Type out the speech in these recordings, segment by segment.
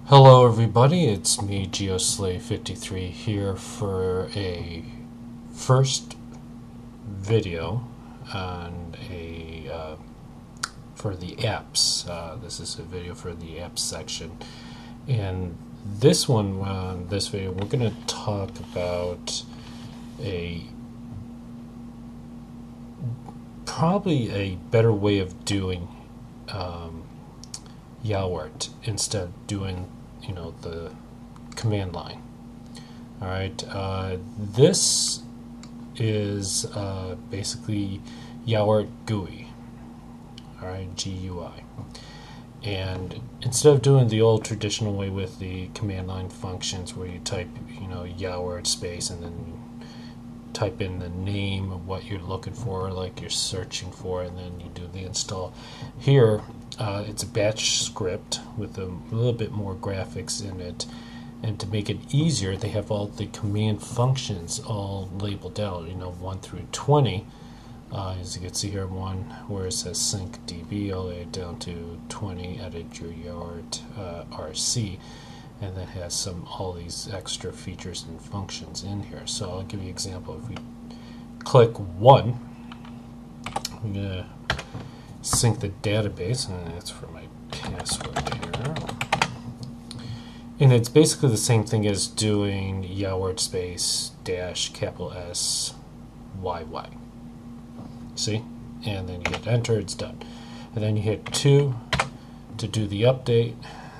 Hello everybody, it's me GeoSlave53 here for a first video on for the apps. This is a video for the apps section, and this video we're going to talk about probably a better way of doing Yaourt instead of doing the command line. All right, this is basically Yaourt GUI. All right, GUI. And instead of doing the old traditional way with the command line functions where you type Yaourt space and then you type in the name of what you're looking for, like you're searching for, and then you do the install. Here it's a batch script with a little bit more graphics in it, and to make it easier they have all the command functions all labeled out, 1 through 20. As you can see here, 1 where it says sync db all the way down to 20 edit your Yaourt RC, and that has all these extra features and functions in here. So I'll give you an example. If we click 1, I'm going to sync the database, and that's for my password here. And it's basically the same thing as doing Yaourt space dash capital S YY. See? And then you hit enter, it's done. And then you hit 2 to do the update.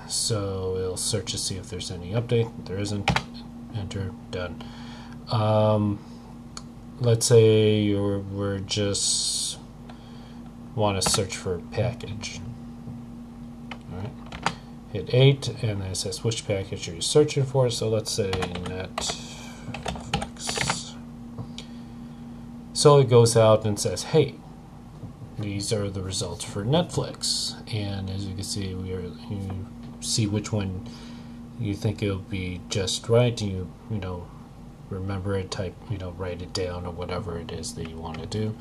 So it'll search to see if there's any update. There isn't. Enter, done. Let's say we're just want to search for a package. All right. Hit 8, and then it says which package are you searching for. So let's say Netflix. So it goes out and says, hey, these are the results for Netflix. And as you can see, you see which one you think it'll be just right. You remember it, type, write it down or whatever it is that you want to do.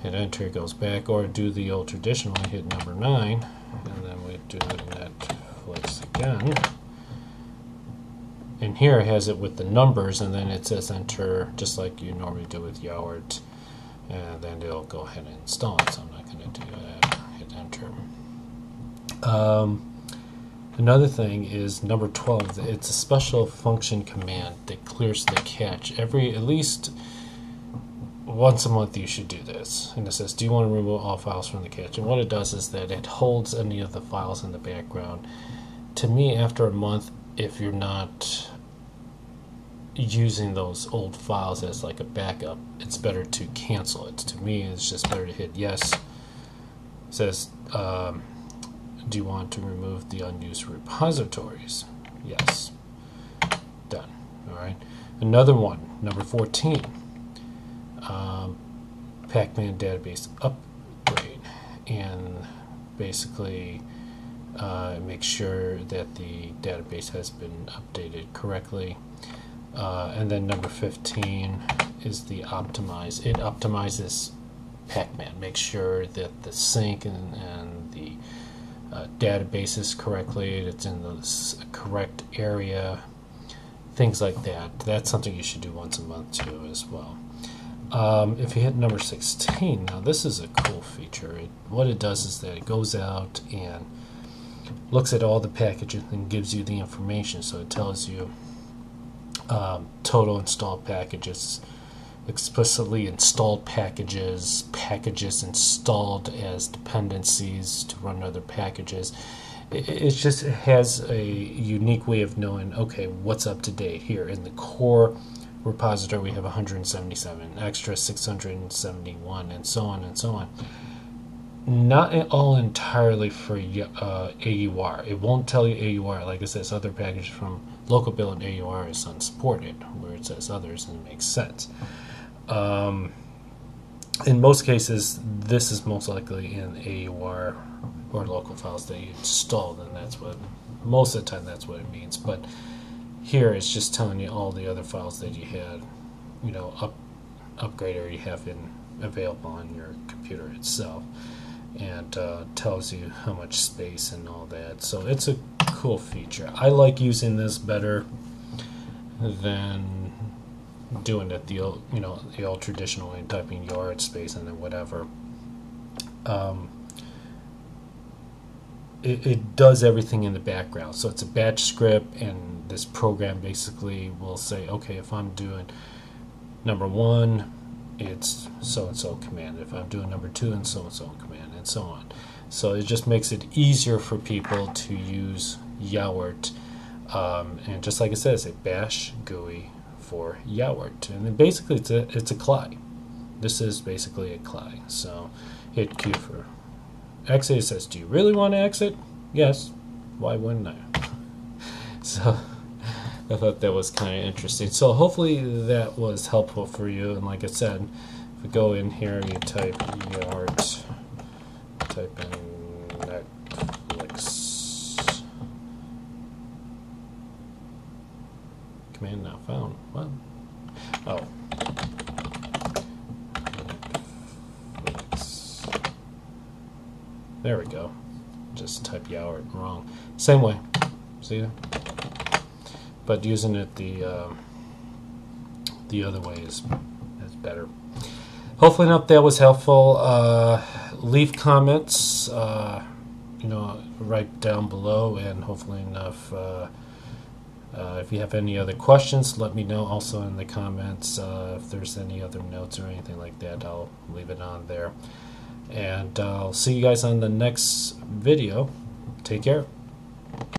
Hit enter, it goes back, or do the old traditional, hit number 9, and then we do Netflix again. And here it has it with the numbers, and then it says enter, just like you normally do with Yaourt, and then it'll go ahead and install it. So I'm not going to do that. Hit enter. Another thing is number 12. It's a special function command that clears the cache. At least once a month you should do this. And it says, do you want to remove all files from the cache? And what it does is that it holds any of the files in the background. To me, after a month, if you're not using those old files as like a backup, it's better to cancel it. To me, it's just better to hit yes. It says, do you want to remove the unused repositories? Yes. Done. All right. Another one, number 14. Pacman database upgrade, and basically make sure that the database has been updated correctly. And then number 15 is the optimize. It optimizes Pacman. Make sure that the sync and the database is correctly, it's in the correct area, things like that. That's something you should do once a month too as well. If you hit number 16, now this is a cool feature. What it does is that it goes out and looks at all the packages and gives you the information. So it tells you total installed packages, explicitly installed packages, packages installed as dependencies to run other packages. It just has a unique way of knowing, okay, what's up to date here. In the core repository we have 177, extra 671, and so on and so on. Not all entirely for AUR. It won't tell you AUR. Like it says, other packages from local build AUR is unsupported, where it says others, and it makes sense. In most cases, this is most likely in AUR or local files that you installed, and that's what, most of the time, that's what it means. But here it's just telling you all the other files that you had, upgrade or you have available on your computer itself. and tells you how much space and all that. So it's a cool cool feature. I like using this better than doing it the old, the old traditional way, typing yard space and then whatever. It does everything in the background. So it's a batch script, and this program basically will say, okay, if I'm doing number 1, it's so-and-so command. If I'm doing number 2, and so-and-so command, and so on. So it just makes it easier for people to use Yaourt. And just like it says, a bash GUI for Yaourt. And then basically it's a CLI. This is basically a CLI. So hit Q for exit. It says, do you really want to exit? Yes. Why wouldn't I? So I thought that was kind of interesting. So hopefully that was helpful for you. And like I said, if we go in here, you type Yaourt, type in Netflix. Command not found. What? Oh. There we go. Just type Yaourt wrong. Same way. See that? But using it the other way is better. Hopefully enough that was helpful. Leave comments, right down below, and hopefully enough. If you have any other questions, let me know also in the comments. If there's any other notes or anything like that, I'll leave it on there. And I'll see you guys on the next video. Take care.